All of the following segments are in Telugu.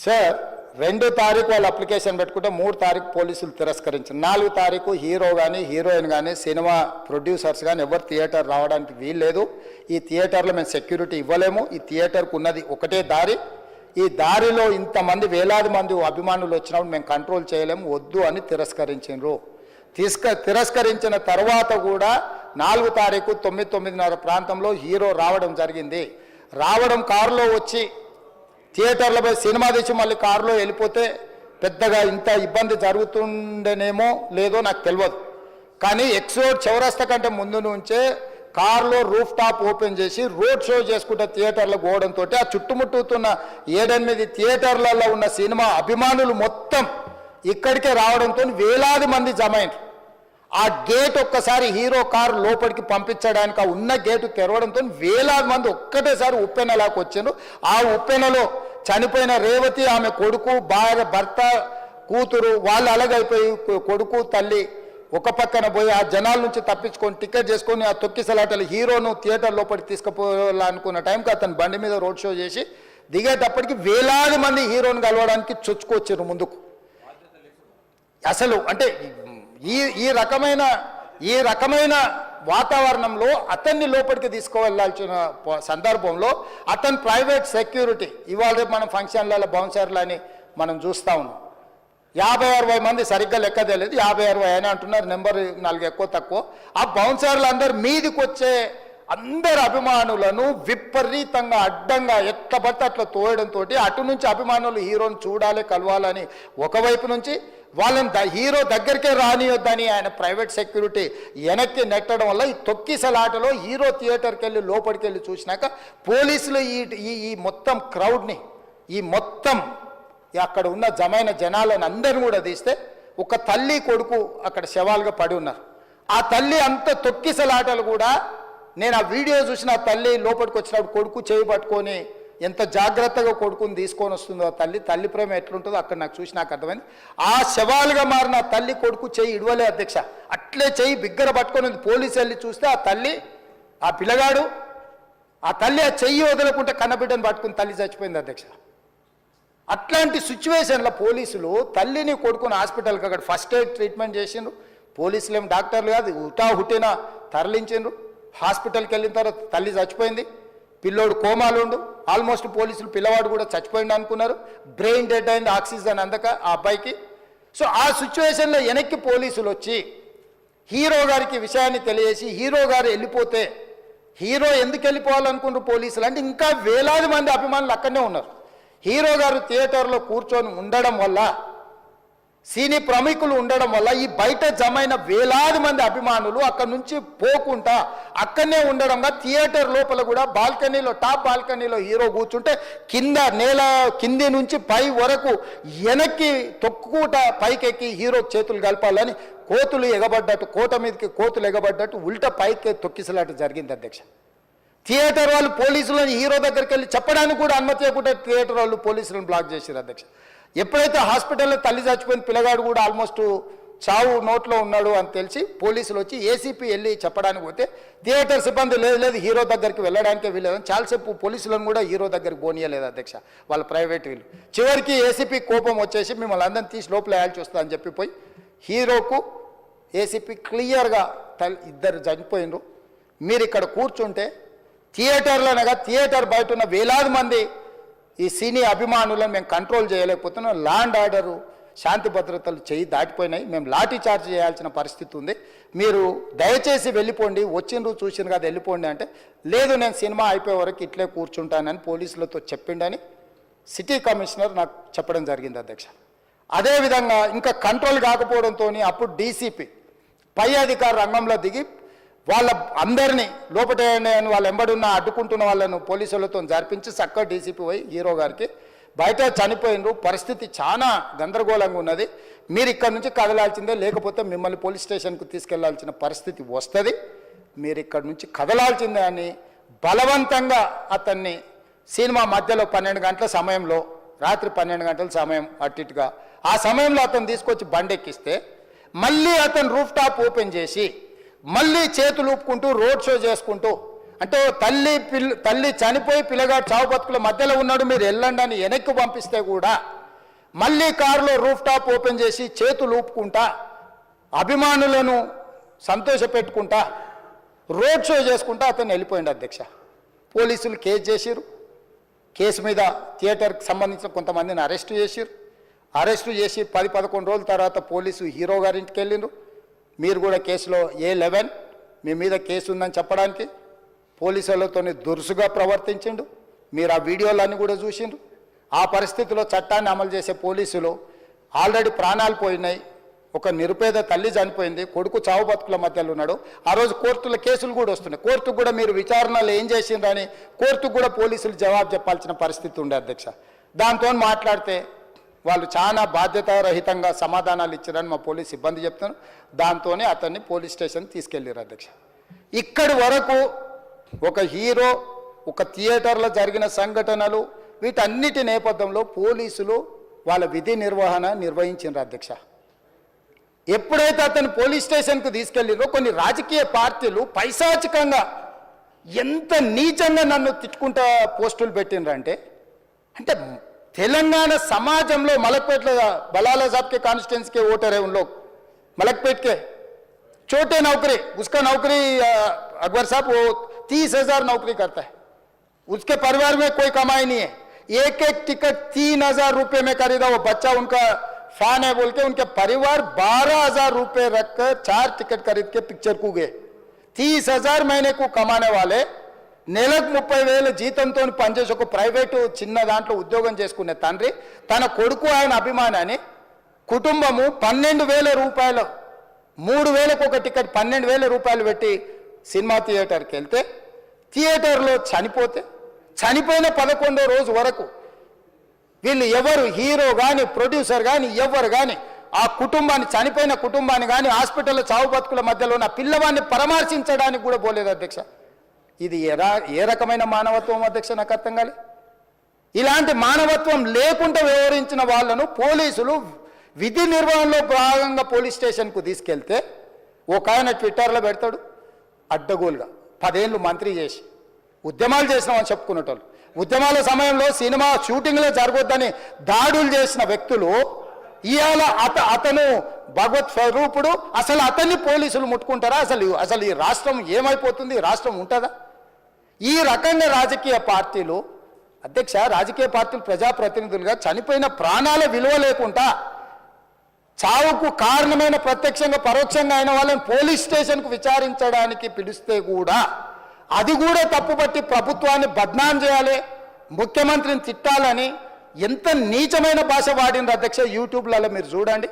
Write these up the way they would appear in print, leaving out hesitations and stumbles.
సార్ 2 తారీఖు వాళ్ళు అప్లికేషన్ పెట్టుకుంటే 3 తారీఖు పోలీసులు తిరస్కరించారు. 4 తారీఖు హీరో కానీ హీరోయిన్ కానీ సినిమా ప్రొడ్యూసర్స్ కానీ ఎవరు థియేటర్ రావడానికి వీల్లేదు. ఈ థియేటర్లో మేము సెక్యూరిటీ ఇవ్వలేము. ఈ థియేటర్కు ఉన్నది ఒకటే దారి. ఈ దారిలో ఇంతమంది వేలాది మంది అభిమానులు వచ్చినప్పుడు మేము కంట్రోల్ చేయలేము, వద్దు అని తిరస్కరించారు. తిరస్కరించిన తర్వాత కూడా 4 తారీఖు 9:30 ప్రాంతంలో హీరో రావడం జరిగింది. రావడం కారులో వచ్చి థియేటర్లో పోయి సినిమా తెచ్చి మళ్ళీ కారులో వెళ్ళిపోతే పెద్దగా ఇంత ఇబ్బంది జరుగుతుండేనేమో లేదో నాకు తెలియదు. కానీ ఎక్స్రోడ్ చౌరస్తా కంటే ముందు నుంచే కారులో రూఫ్ టాప్ ఓపెన్ చేసి రోడ్ షో చేసుకుంటే థియేటర్లో పోవడంతో ఆ చుట్టుముట్టుతున్న 7-8 థియేటర్లలో ఉన్న సినిమా అభిమానులు మొత్తం ఇక్కడికే రావడంతో వేలాది మంది జమైండ్రు. ఆ గేట్ ఒక్కసారి హీరో కారు లోపలికి పంపించడానికి ఆ ఉన్న గేటు తెరవడంతో వేలాది మంది ఒక్కటేసారి ఉప్పెనలాకి వచ్చారు. ఆ ఉప్పెనలో చనిపోయిన రేవతి, ఆమె కొడుకు, భార్య, భర్త, కూతురు వాళ్ళు అలాగైపోయి కొడుకు తల్లి ఒక పక్కన పోయి ఆ జనాల నుంచి తప్పించుకొని టికెట్ చేసుకొని ఆ తొక్కిసలాటలు హీరోను థియేటర్ లోపలికి తీసుకుపోవాలనుకున్న టైంకి అతను బండి మీద రోడ్ షో చేసి దిగేటప్పటికి వేలాది మంది హీరోని కలవడానికి చొచ్చుకొచ్చారు ముందుకు. అసలు అంటే ఈ రకమైన వాతావరణంలో అతన్ని లోపలికి తీసుకువెళ్ళాల్సిన సందర్భంలో అతను ప్రైవేట్ సెక్యూరిటీ ఇవాళ రేపు మనం ఫంక్షన్లలో బౌన్సర్లు అని మనం చూస్తూ ఉన్నాం. 50-60 మంది సరిగ్గా లెక్క తెలియదు, 50-60 అని అంటున్నారు, నెంబర్ 4 ఎక్కువ తక్కువ. ఆ బౌన్సర్లు అందరు మీదికి వచ్చే అందరు అభిమానులను విపరీతంగా అడ్డంగా ఎట్లా పడితే అట్లా తోయడంతో అటు నుంచి అభిమానులు హీరోని చూడాలి, కలవాలని ఒకవైపు నుంచి వాళ్ళని హీరో దగ్గరికే రానియొద్దని ఆయన ప్రైవేట్ సెక్యూరిటీ వెనక్కి నెట్టడం వల్ల ఈ తొక్కిసలాటలో హీరో థియేటర్కి వెళ్ళి లోపలికి వెళ్ళి చూసినాక పోలీసులు ఈ మొత్తం క్రౌడ్ని ఈ మొత్తం అక్కడ ఉన్న జమైన జనాలను అందరిని కూడా తీస్తే ఒక తల్లి కొడుకు అక్కడ శవాలుగా పడి ఉన్నారు. ఆ తల్లి అంత తొక్కిసలాటలు కూడా నేను ఆ వీడియో చూసిన ఆ తల్లి లోపలికి వచ్చినప్పుడు కొడుకు చేయి పట్టుకొని ఎంత జాగ్రత్తగా కొడుకుని తీసుకొని వస్తుందో తల్లి ప్రేమ ఎట్లుంటుందో అక్కడ నాకు చూసి నాకు అర్థమైంది. ఆ శవాలుగా మారిన తల్లి కొడుకు చెయ్యి ఇడవలే అధ్యక్ష, అట్లే చెయ్యి బిగ్గర పట్టుకొని పోలీసు వెళ్ళి చూస్తే ఆ తల్లి ఆ పిల్లగాడు ఆ తల్లి ఆ చెయ్యి వదలకుంటే కన్నబిడ్డను పట్టుకుని తల్లి చచ్చిపోయింది అధ్యక్ష. అట్లాంటి సిచ్యువేషన్లో పోలీసులు తల్లిని కొడుకుని హాస్పిటల్కి అక్కడ ఫస్ట్ ఎయిడ్ ట్రీట్మెంట్ చేసిండ్రు. పోలీసులు ఏం డాక్టర్లు కాదు, హుటిన తరలించిండ్రు. హాస్పిటల్కి వెళ్ళిన తర్వాత తల్లి చచ్చిపోయింది, పిల్లోడు కోమాలు ఉండు, ఆల్మోస్ట్ పోలీసులు పిల్లవాడు కూడా చచ్చిపోయింది అనుకున్నారు. బ్రెయిన్ డెడ్ అయింది, ఆక్సిజన్ అందక ఆ అబ్బాయికి. సో ఆ సిచ్యువేషన్లో వెనక్కి పోలీసులు వచ్చి హీరో గారికి విషయాన్ని తెలియజేసి హీరో గారు వెళ్ళిపోతే హీరో ఎందుకు వెళ్ళిపోవాలనుకున్నారు పోలీసులు అంటే ఇంకా వేలాది మంది అభిమానులు అక్కడనే ఉన్నారు. హీరో గారు థియేటర్లో కూర్చొని ఉండడం వల్ల సినీ ప్రముఖులు ఉండడం వల్ల ఈ బయట జమైన వేలాది మంది అభిమానులు అక్కడ నుంచి పోకుండా అక్కడనే ఉండడంగా థియేటర్ లోపల కూడా బాల్కనీలో టాప్ బాల్కనీలో హీరో కూర్చుంటే నేల కింది నుంచి పై వరకు వెనక్కి తొక్కుట పైకెక్కి హీరోకి చేతులు కలపాలని కోతులు ఎగబడ్డట్టు కోట మీదకి కోతులు ఎగబడ్డట్టు ఉల్టా పైకి తొక్కిసలాట జరిగింది అధ్యక్ష. థియేటర్ వాళ్ళు పోలీసులను హీరో దగ్గరికి వెళ్ళి చెప్పడానికి కూడా అనుమతి ఇవ్వకుండా థియేటర్ వాళ్ళు పోలీసులను బ్లాక్ చేశారు అధ్యక్ష. ఎప్పుడైతే హాస్పిటల్లో తల్లి చచ్చిపోయిన పిల్లగాడు కూడా ఆల్మోస్ట్ చావు నోట్లో ఉన్నాడు అని తెలిసి పోలీసులు వచ్చి ఏసీపీ వెళ్ళి చెప్పడానికి పోతే థియేటర్ సిబ్బంది లేదు హీరో దగ్గరికి వెళ్ళడానికే వీలేదని చాలాసేపు పోలీసులను కూడా హీరో దగ్గరికి పోనీయలేదు అధ్యక్ష వాళ్ళ ప్రైవేట్ వీళ్ళు. చివరికి ఏసీపీ కోపం వచ్చేసి మిమ్మల్ని అందరిని తీసి లోపల వేయాల్సి వస్తుందని అని చెప్పి పోయి హీరోకు ఏసీపీ క్లియర్గా ఇద్దరు చనిపోయినరు, మీరు ఇక్కడ కూర్చుంటే థియేటర్లోనగా థియేటర్ బయట ఉన్న వేలాది మంది ఈ సినీ అభిమానులను మేము కంట్రోల్ చేయలేకపోతున్నాం, ల్యాండ్ ఆర్డరు శాంతి భద్రతలు దాటిపోయినాయి, మేము లాఠీ చార్జ్ చేయాల్సిన పరిస్థితి ఉంది, మీరు దయచేసి వెళ్ళిపోండి, వచ్చిండ్రు చూసిండ్రు కదా వెళ్ళిపోండి అంటే లేదు నేను సినిమా అయిపోయే వరకు ఇట్లే కూర్చుంటానని పోలీసులతో చెప్పిండని సిటీ కమిషనర్ నాకు చెప్పడం జరిగింది అధ్యక్ష. అదేవిధంగా ఇంకా కంట్రోల్ కాకపోవడంతో అప్పుడు డీసీపీ పై అధికారి రంగంలో దిగి వాళ్ళ అందరినీ లోపల వాళ్ళు ఎంబడున్న అడ్డుకుంటున్న వాళ్ళను పోలీసులతో జరిపించి చక్కగా డీసీపీ పోయి హీరో గారికి బయట చనిపోయినరు, పరిస్థితి చాలా గందరగోళంగా ఉన్నది, మీరు ఇక్కడ నుంచి కదలాల్సిందే లేకపోతే మిమ్మల్ని పోలీస్ స్టేషన్కు తీసుకెళ్లాల్సిన పరిస్థితి వస్తుంది, మీరు ఇక్కడ నుంచి కదలాల్సిందే అని బలవంతంగా అతన్ని సినిమా మధ్యలో 12 గంటల సమయంలో రాత్రి 12 గంటల సమయం అట్టిట్టుగా ఆ సమయంలో అతను తీసుకొచ్చి బండెక్కిస్తే మళ్ళీ అతను రూఫ్ టాప్ ఓపెన్ చేసి మళ్ళీ చేతులు ఊపుకుంటూ రోడ్ షో చేసుకుంటూ అంటే తల్లి చనిపోయి పిల్లగాడు చావు బతుకుల మధ్యలో ఉన్నాడు, మీరు వెళ్ళండి అని వెనక్కి పంపిస్తే కూడా మళ్ళీ కారులో రూఫ్ టాప్ ఓపెన్ చేసి చేతులు ఊపుకుంటా అభిమానులను సంతోషపెట్టుకుంటా రోడ్ షో చేసుకుంటా అతను వెళ్ళిపోయింది అధ్యక్ష. పోలీసులు కేసు చేసిరు, కేసు మీద థియేటర్కి సంబంధించిన కొంతమందిని అరెస్టు చేసిరు. అరెస్టు చేసి 10-11 రోజుల తర్వాత పోలీసు హీరో గారింటికి వెళ్ళిండ్రు. మీరు కూడా కేసులో A11 మీ మీద కేసు ఉందని చెప్పడానికి పోలీసులతో దురుసుగా ప్రవర్తించిండు. మీరు ఆ వీడియోలన్నీ కూడా చూసిండ్రు. ఆ పరిస్థితిలో చట్టాన్ని అమలు చేసే పోలీసులు ఆల్రెడీ ప్రాణాలు పోయినాయి, ఒక నిరుపేద తల్లి చనిపోయింది, కొడుకు చావు బతుకుల మధ్యలో ఉన్నాడు. ఆ రోజు కోర్టులో కేసులు కూడా వస్తున్నాయి. కోర్టుకు కూడా మీరు విచారణలు ఏం చేసిండ్రని కోర్టుకు కూడా పోలీసులు జవాబు చెప్పాల్సిన పరిస్థితి ఉండే అధ్యక్ష. దాంతో మాట్లాడితే వాళ్ళు చాలా బాధ్యతారహితంగా సమాధానాలు ఇచ్చారని మా పోలీస్ సిబ్బంది చెప్తున్నారు. దాంతోనే అతన్ని పోలీస్ స్టేషన్ తీసుకెళ్ళారు అధ్యక్ష. ఇక్కడి వరకు ఒక హీరో, ఒక థియేటర్లో జరిగిన సంఘటనలు, వీటన్నిటి నేపథ్యంలో పోలీసులు వాళ్ళ విధి నిర్వహణ నిర్వహించారు అధ్యక్ష. ఎప్పుడైతే అతను పోలీస్ స్టేషన్కు తీసుకెళ్ళిరో కొన్ని రాజకీయ పార్టీలు పైశాచికంగా ఎంత నీచంగా నన్ను తిట్టుకుంటా పోస్టులు పెట్టినరంటే, అంటే తెలంగాణ समाजంలో మలక్పేట్ बलाला साहब के कॉन्स्टिट्यूंसी के वोटर है उन लोग, मलकपेट के छोटे नौकरी, उसका नौकरी अकबर साहब वो 30,000 नौकरी करता है, उसके परिवार में कोई कमाई नहीं है, एक टिकट 3,000 रुपये में खरीदा, वो बच्चा उनका फैन है बोल के उनके परिवार 12,000 रुपये रखकर 4 टिकट खरीद के पिक्चर को गए. 30,000 महीने को कमाने वाले నెలకు 30,000 జీతంతో పనిచేసి ఒక ప్రైవేటు చిన్న దాంట్లో ఉద్యోగం చేసుకునే తండ్రి తన కొడుకు ఆయన అభిమానాన్ని కుటుంబము 12,000 రూపాయలు 3,000కు ఒక టికెట్ 12,000 రూపాయలు పెట్టి సినిమా థియేటర్కి వెళ్తే థియేటర్లో చనిపోయిన 11వ రోజు వరకు వీళ్ళు ఎవరు హీరో కానీ ప్రొడ్యూసర్ కానీ ఎవరు కానీ ఆ కుటుంబాన్ని చనిపోయిన కుటుంబాన్ని కానీ హాస్పిటల్లో చావు బతుకుల మధ్యలో ఉన్న పిల్లవాడిని పరామర్శించడానికి కూడా పోలేదు అధ్యక్ష. ఇది ఏ రకమైన మానవత్వం అధ్యక్ష, నాకు అర్థం కాలే. ఇలాంటి మానవత్వం లేకుండా వ్యవహరించిన వాళ్ళను పోలీసులు విధి నిర్వహణలో భాగంగా పోలీస్ స్టేషన్కు తీసుకెళ్తే ఒక ఆయన ట్విట్టర్లో పెడతాడు అడ్డగోలుగా 10 ఏళ్ళు మంత్రి చేసి ఉద్యమాలు చేసినామని చెప్పుకునేటోళ్ళు, ఉద్యమాల సమయంలో సినిమా షూటింగ్లో జరగొద్దని దాడులు చేసిన వ్యక్తులు ఇవాళ అతను భగవత్ స్వరూపుడు, అసలు అతన్ని పోలీసులు ముట్టుకుంటారా? అసలు ఈ రాష్ట్రం ఏమైపోతుంది? రాష్ట్రం ఉంటుందా? ఈ రకంగా రాజకీయ పార్టీలు అధ్యక్ష, రాజకీయ పార్టీలు ప్రజాప్రతినిధులుగా చనిపోయిన ప్రాణాల విలువ లేకుండా చావుకు కారణమైన ప్రత్యక్షంగా పరోక్షంగా అయిన వాళ్ళని పోలీస్ స్టేషన్కు విచారించడానికి పిలిస్తే కూడా అది కూడా తప్పుపట్టి ప్రభుత్వాన్ని బద్నాం చేయాలి, ముఖ్యమంత్రిని తిట్టాలని ఎంత నీచమైన భాష వాడింది అధ్యక్ష. యూట్యూబ్లలో మీరు చూడండి.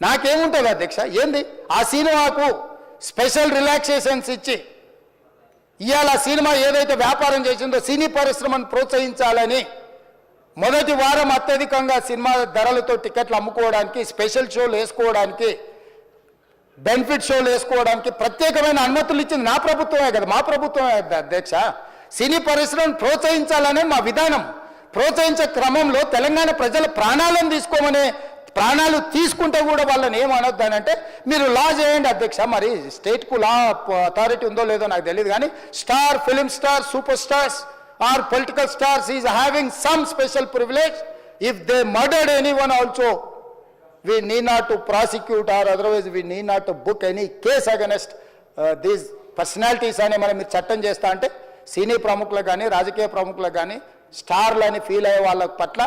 నాకేముంటుంది అధ్యక్ష, ఏంది ఆ సినిమాకు స్పెషల్ రిలాక్సేషన్స్ ఇచ్చి ఇవాళ సినిమా ఏదైతే వ్యాపారం చేసిందో సినీ పరిశ్రమను ప్రోత్సహించాలని మొదటి వారం అత్యధికంగా సినిమా ధరలతో టికెట్లు అమ్ముకోవడానికి, స్పెషల్ షోలు వేసుకోవడానికి, బెనిఫిట్ షోలు వేసుకోవడానికి ప్రత్యేకమైన అనుమతులు ఇచ్చింది నా ప్రభుత్వమే కదా, మా ప్రభుత్వమే అధ్యక్ష. సినీ పరిశ్రమను ప్రోత్సహించాలనే మా విధానం. ప్రోత్సహించే క్రమంలో తెలంగాణ ప్రజల ప్రాణాలను ప్రాణాలు తీసుకుంటే కూడా వాళ్ళని ఏమనొద్దానంటే మీరు లా చేయండి అధ్యక్ష. మరి స్టేట్కు లా అథారిటీ ఉందో లేదో నాకు తెలియదు, కానీ star, film star, super stars or political stars is having some special privilege. If they murdered anyone also we need not to prosecute or otherwise we need not to book any case against these personalities అని మనం మీరు చట్టం చేస్తా అంటే సినీ ప్రముఖులకు కానీ రాజకీయ ప్రముఖులకు కానీ స్టార్లని ఫీల్ అయ్యే వాళ్ళ పట్ల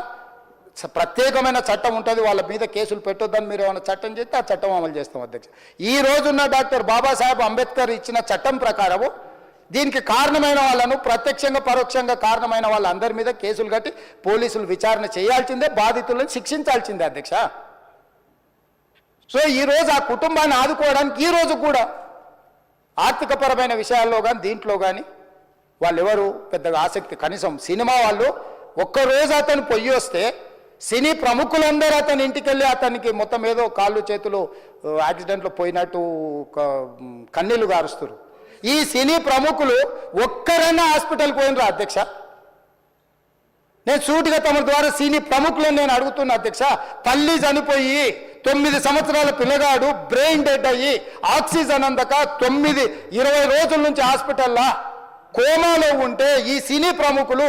ప్రత్యేకమైన చట్టం ఉంటుంది, వాళ్ళ మీద కేసులు పెట్టొద్దని మీరు ఏమైనా చట్టం చేస్తే ఆ చట్టం అమలు చేస్తాం అధ్యక్ష. ఈ రోజున్న డాక్టర్ బాబాసాహెబ్ అంబేద్కర్ ఇచ్చిన చట్టం ప్రకారము దీనికి కారణమైన వాళ్ళను ప్రత్యక్షంగా పరోక్షంగా కారణమైన వాళ్ళందరి మీద కేసులు కట్టి పోలీసులు విచారణ చేయాల్సిందే, బాధితులను శిక్షించాల్సిందే అధ్యక్ష. సో ఈరోజు ఆ కుటుంబాన్ని ఆదుకోవడానికి ఈరోజు కూడా ఆర్థికపరమైన విషయాల్లో కానీ దీంట్లో కానీ వాళ్ళు ఎవరు పెద్దగా ఆసక్తి, కనీసం సినిమా వాళ్ళు ఒక్కరోజు అతను పొయ్యి వస్తే సినీ ప్రముఖులందరూ అతని ఇంటికి వెళ్ళి అతనికి మొత్తం ఏదో కాళ్ళు చేతులు యాక్సిడెంట్లో పోయినట్టు కన్నీళ్లు గారుస్తారు. ఈ సినీ ప్రముఖులు ఒక్కరైనా హాస్పిటల్కి పోయినరా అధ్యక్ష? నేను సూటిగా తమ ద్వారా సినీ ప్రముఖులను నేను అడుగుతున్నా అధ్యక్ష. తల్లి చనిపోయి 9 సంవత్సరాల పిల్లగాడు బ్రెయిన్ డెడ్ అయ్యి ఆక్సిజన్ అందక 20 రోజుల నుంచి హాస్పిటల్లో కోమాలో ఉంటే ఈ సినీ ప్రముఖులు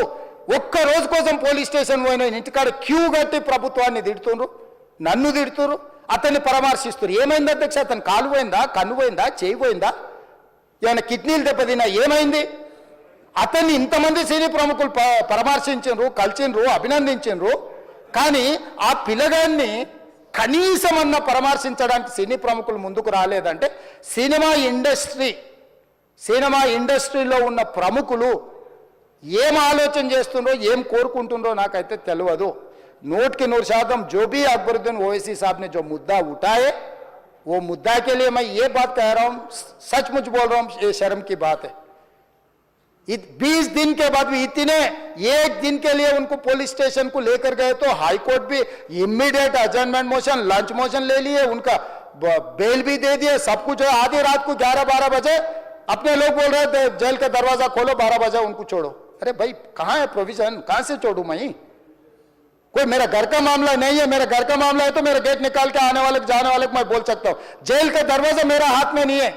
ఒక్క రోజు కోసం పోలీస్ స్టేషన్ పోయిన ఇంటికాడ క్యూ కట్టి ప్రభుత్వాన్ని తిడుతుండ్రు, నన్ను తిడుతురు, అతన్ని పరామర్శిస్తున్నారు. ఏమైంది అధ్యక్ష? అతను కాలు పోయిందా, కన్ను పోయిందా, చేయి పోయిందా, ఏమైనా కిడ్నీలు దెబ్బతిన్నా, ఏమైంది? అతన్ని ఇంతమంది సినీ ప్రముఖులు పరామర్శించరు, కలిసిండ్రు, అభినందించిండ్రు. కానీ ఆ పిల్లగాన్ని కనీసం అన్న పరామర్శించడానికి సినీ ప్రముఖులు ముందుకు రాలేదంటే సినిమా ఇండస్ట్రీలో ఉన్న ప్రముఖులు ఏం ఆలోచన చేస్తుండ్రో, ఏం కోరుకుంటుండ్రో నాకైతే తెలియదు. 100% जो भी अकबरुद्दीन ओवैसी साहब ने जो मुद्दा उठाए, वो मुद्दा के लिए मैं ये बात कह रहा हूं, सचमुच बोल रहा हूं, ये शर्म की बात है. 20 दिन के बाद भी एक दिन के लिए उनको पुलिस स्टेशन को लेकर गए तो हाई कोर्ट भी इमीडिएट अजर्नमेंट मोशन, लंच मोशन ले लिए, उनका बेल भी दे दिए, सब कुछ. आधी रात को 11-12 बजे अपने लोग बोल रहे थे जेल का दरवाजा खोलो, 12 बजे उनको छोड़ो. अरे भाई कहां है प्रोविजन? कहां से छोड़ू मैं? कोई मेरा घर का मामला नहीं है. मेरा घर का मामला है तो मेरा गेट निकाल के आने वाले जाने वाले को मैं बोल सकता हूं. जेल का दरवाजा मेरा हाथ में नहीं है,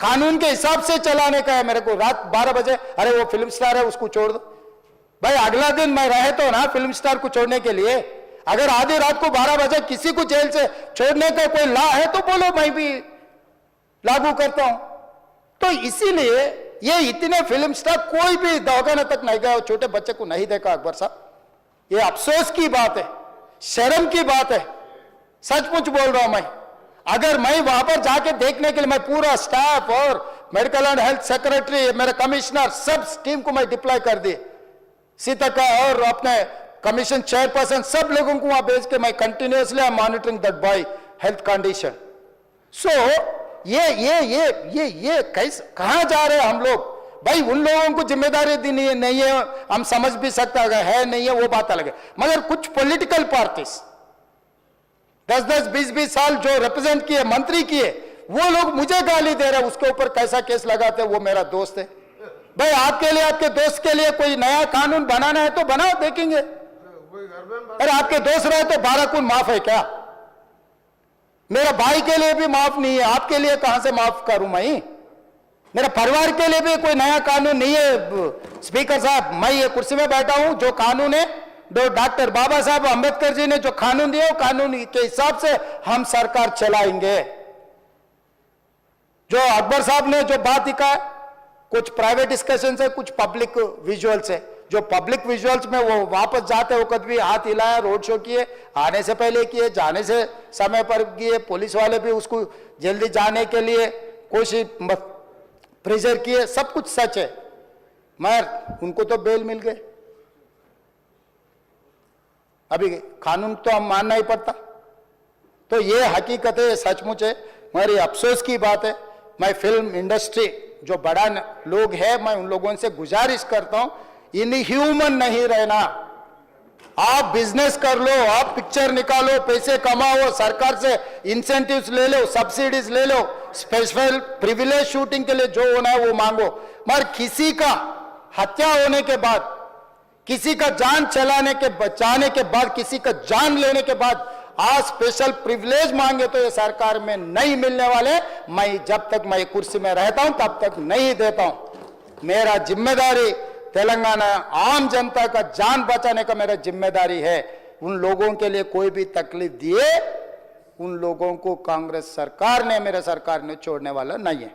कानून के हिसाब से चलाने का है मेरे को. रात 12 बजे अरे वो फिल्म स्टार है उसको छोड़ दो. भाई अगला दिन मैं रहे तो ना फिल्म स्टार को छोड़ने के लिए. अगर आधी रात को 12 बजे किसी को जेल से छोड़ने का कोई लॉ है तो बोलो, मैं भी लागू करता हूं. तो इसीलिए ये इतने फिल्म स्टार कोई भी दवाखाने तक नहीं गया, छोटे बच्चे को नहीं देखा अकबर साहब. ये अफसोस की बात है, शर्म की बात है. सचमुच बोल रहा हूं मैं. अगर मैं वहां पर जाके देखने के लिए मैं पूरा स्टाफ और मेडिकल एंड हेल्थ सेक्रेटरी, मेरे कमिश्नर, सब टीम को मैं डिप्लॉय कर दी. सीता और अपने कमीशन चेयरपर्सन सब लोगों को वहां भेज के मैं continuously I monitoring that boy health condition. So ये कैसे कहां जा रहे हैं हम लोग? भाई उन लोगों को जिम्मेदारी दी नहीं है, हम समझ भी सकते है नहीं है, वो बात अलग है. मगर कुछ पॉलिटिकल पार्टीज 10-10, 20-20 साल जो रिप्रेजेंट किए, मंत्री किए, वो लोग मुझे गाली दे रहे हैं. उसके ऊपर कैसा केस लगाते हैं? वो मेरा दोस्त है. भाई आपके लिए, आपके दोस्त के लिए कोई नया कानून बनाना है तो बनाओ, देखेंगे. अरे आपके दोस्त रहे तो 12 खून माफ है क्या? मेरा भाई के लिए भी माफ नहीं है, आपके लिए कहां से माफ करूं मैं? मेरा परिवार के लिए भी कोई नया कानून नहीं है. स्पीकर साहब, मैं ये कुर्सी में बैठा हूं, जो कानून है डॉक्टर बाबा साहब अंबेडकर जी ने जो कानून दिया, कानून के हिसाब से हम सरकार चलाएंगे. जो अकबर साहब ने जो बात दिखा, कुछ प्राइवेट डिस्कशन से, कुछ पब्लिक विजुअल से. जो पब्लिक विजुअल्स में वो वापस जाते वक्त भी हाथ हिलाया, रोड शो किए, आने से पहले किए, जाने से समय पर किए, पुलिस वाले भी उसको जल्दी जाने के लिए कोशिश प्रेशर किए, सब कुछ सच है. मगर उनको तो बेल मिल गए. अभी कानून तो हम मानना ही पड़ता. तो ये हकीकत है, सचमुच है. मगर ये अफसोस की बात है. मैं फिल्म इंडस्ट्री जो बड़ा लोग है, मैं उन लोगों से गुजारिश करता हूं, इनह्यूमन नहीं रहना. आप बिजनेस कर लो, आप पिक्चर निकालो, पैसे कमाओ, सरकार से इंसेंटिव्स ले लो, सब्सिडीज ले लो, स्पेशल प्रिविलेज शूटिंग के लिए जो होना है वो मांगो. मगर किसी का हत्या होने के बाद, किसी का जान चलाने के बचाने के बाद, किसी का जान लेने के बाद आज स्पेशल प्रिविलेज मांगे तो ये सरकार में नहीं मिलने वाले. मैं जब तक मैं कुर्सी में रहता हूं तब तक नहीं देता हूं. मेरा जिम्मेदारी तेलंगाना आम जनता का जान बचाने का मेरा जिम्मेदारी है. उन लोगों के लिए कोई भी तकलीफ दिए, उन लोगों को कांग्रेस सरकार ने, मेरे सरकार ने छोड़ने वाला नहीं है.